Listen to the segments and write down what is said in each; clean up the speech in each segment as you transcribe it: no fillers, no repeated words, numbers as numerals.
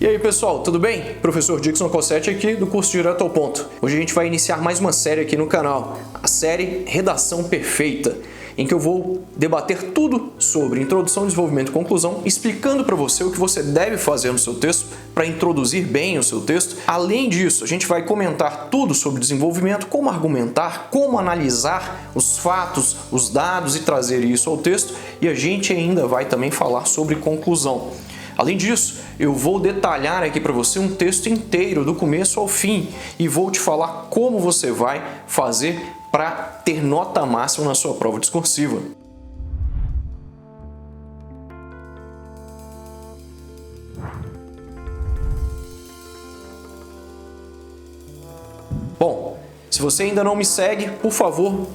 E aí pessoal, tudo bem? Professor Dixon Cossetti aqui do curso Direto ao Ponto. Hoje a gente vai iniciar mais uma série aqui no canal, a série Redação Perfeita, em que eu vou debater tudo sobre introdução, desenvolvimento e conclusão, explicando para você o que você deve fazer no seu texto para introduzir bem o seu texto. Além disso, a gente vai comentar tudo sobre desenvolvimento, como argumentar, como analisar os fatos, os dados e trazer isso ao texto, e a gente ainda vai também falar sobre conclusão. Além disso, eu vou detalhar aqui para você um texto inteiro, do começo ao fim, e vou te falar como você vai fazer para ter nota máxima na sua prova discursiva. Bom, se você ainda não me segue, por favor,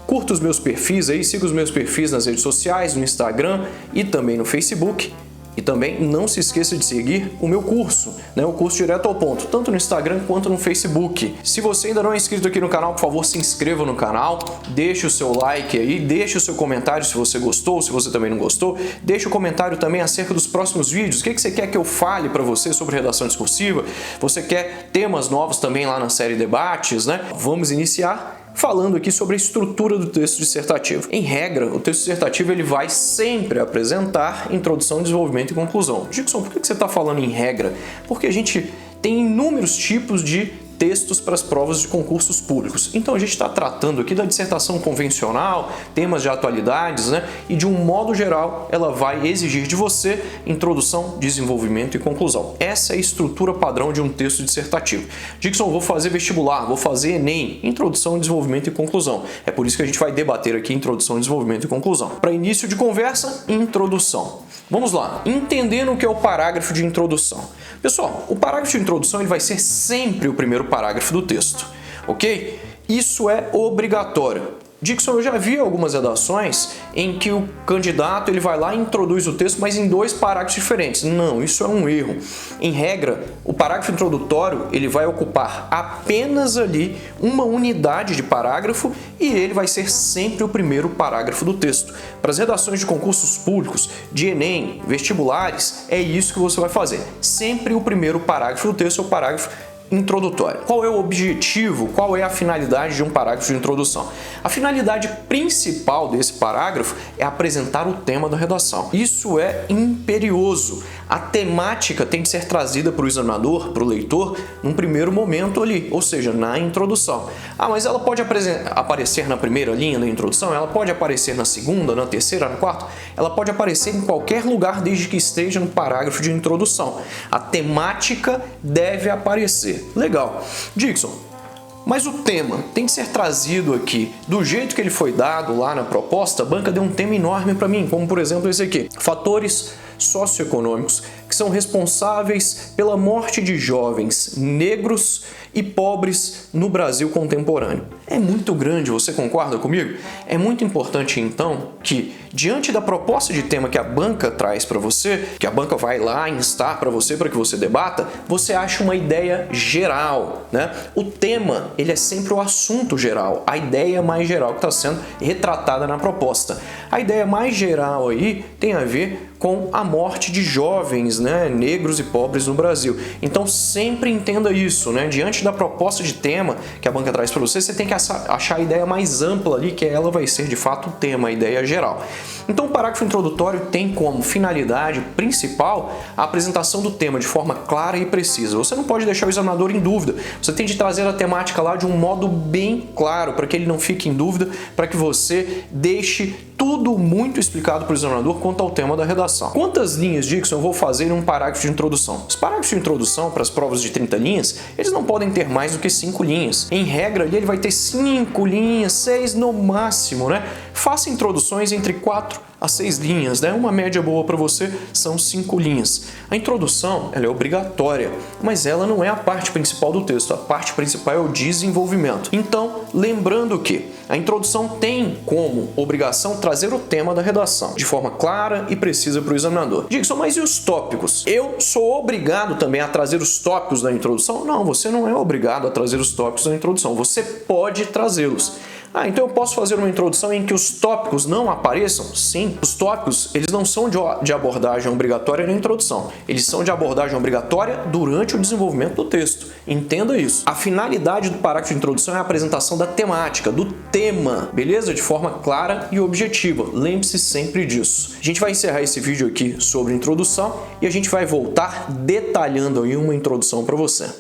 curta os meus perfis aí, siga os meus perfis nas redes sociais, no Instagram e também no Facebook. E também não se esqueça de seguir o meu curso, o curso Direto ao Ponto, tanto no Instagram quanto no Facebook. Se você ainda não é inscrito aqui no canal, por favor, se inscreva no canal, deixe o seu like aí, deixe o seu comentário se você gostou, se você também não gostou, deixe o comentário também acerca dos próximos vídeos, o que você quer que eu fale para você sobre redação discursiva, você quer temas novos também lá na série Debates, Vamos iniciar falando aqui sobre a estrutura do texto dissertativo. Em regra, o texto dissertativo ele vai sempre apresentar introdução, desenvolvimento e conclusão. Dixon, por que você está falando em regra? Porque a gente tem inúmeros tipos de textos para as provas de concursos públicos. Então a gente está tratando aqui da dissertação convencional, temas de atualidades, e de um modo geral ela vai exigir de você introdução, desenvolvimento e conclusão. Essa é a estrutura padrão de um texto dissertativo. Dixon, vou fazer vestibular, vou fazer Enem, introdução, desenvolvimento e conclusão. É por isso que a gente vai debater aqui introdução, desenvolvimento e conclusão. Para início de conversa, introdução. Vamos lá, entendendo o que é o parágrafo de introdução. Pessoal, o parágrafo de introdução ele vai ser sempre o primeiro parágrafo do texto, ok? Isso é obrigatório. Dixon, eu já vi algumas redações em que o candidato ele vai lá e introduz o texto, mas em dois parágrafos diferentes. Não, isso é um erro. Em regra, o parágrafo introdutório ele vai ocupar apenas ali uma unidade de parágrafo e ele vai ser sempre o primeiro parágrafo do texto. Para as redações de concursos públicos, de Enem, vestibulares, é isso que você vai fazer. Sempre o primeiro parágrafo do texto é o parágrafo introdutório. Qual é o objetivo, qual é a finalidade de um parágrafo de introdução? A finalidade principal desse parágrafo é apresentar o tema da redação. Isso é imperioso. A temática tem de ser trazida para o examinador, para o leitor, num primeiro momento ali, ou seja, na introdução. Mas ela pode aparecer na primeira linha da introdução, ela pode aparecer na segunda, na terceira, na quarta, ela pode aparecer em qualquer lugar desde que esteja no parágrafo de introdução. A temática deve aparecer. Legal. Dixon, mas o tema tem que ser trazido aqui do jeito que ele foi dado lá na proposta. A banca deu um tema enorme para mim, como por exemplo esse aqui. Fatores socioeconômicos que são responsáveis pela morte de jovens negros e pobres no Brasil contemporâneo. É muito grande, você concorda comigo? É muito importante então que, diante da proposta de tema que a banca traz para você, que a banca vai lá instar para você para que você debata, você ache uma ideia geral, O tema, ele é sempre o assunto geral, a ideia mais geral que está sendo retratada na proposta. A ideia mais geral aí tem a ver com a morte de jovens, negros e pobres no Brasil. Então sempre entenda isso, Diante da proposta de tema que a banca traz para você, você tem que achar a ideia mais ampla ali, que ela vai ser de fato o tema, a ideia geral. Então o parágrafo introdutório tem como finalidade principal a apresentação do tema de forma clara e precisa. Você não pode deixar o examinador em dúvida. Você tem de trazer a temática lá de um modo bem claro, para que ele não fique em dúvida, para que você deixe tudo muito explicado para o examinador quanto ao tema da redação. Quantas linhas, Dixon, eu vou fazer em um parágrafo de introdução? Os parágrafos de introdução para as provas de 30 linhas, eles não podem ter mais do que 5 linhas. Em regra, ali ele vai ter 5 linhas, 6 no máximo, Faça introduções entre 4 a 6 linhas, Uma média boa para você são 5 linhas. A introdução, ela é obrigatória, mas ela não é a parte principal do texto. A parte principal é o desenvolvimento. Então, lembrando que a introdução tem como obrigação trazer o tema da redação de forma clara e precisa para o examinador. Dixon, mas e os tópicos? Eu sou obrigado também a trazer os tópicos da introdução? Não, você não é obrigado a trazer os tópicos da introdução. Você pode trazê-los. Ah, então eu posso fazer uma introdução em que os tópicos não apareçam? Sim, os tópicos eles não são de abordagem obrigatória na introdução, eles são de abordagem obrigatória durante o desenvolvimento do texto. Entenda isso. A finalidade do parágrafo de introdução é a apresentação da temática, do tema, beleza? De forma clara e objetiva. Lembre-se sempre disso. A gente vai encerrar esse vídeo aqui sobre introdução e a gente vai voltar detalhando aí uma introdução para você.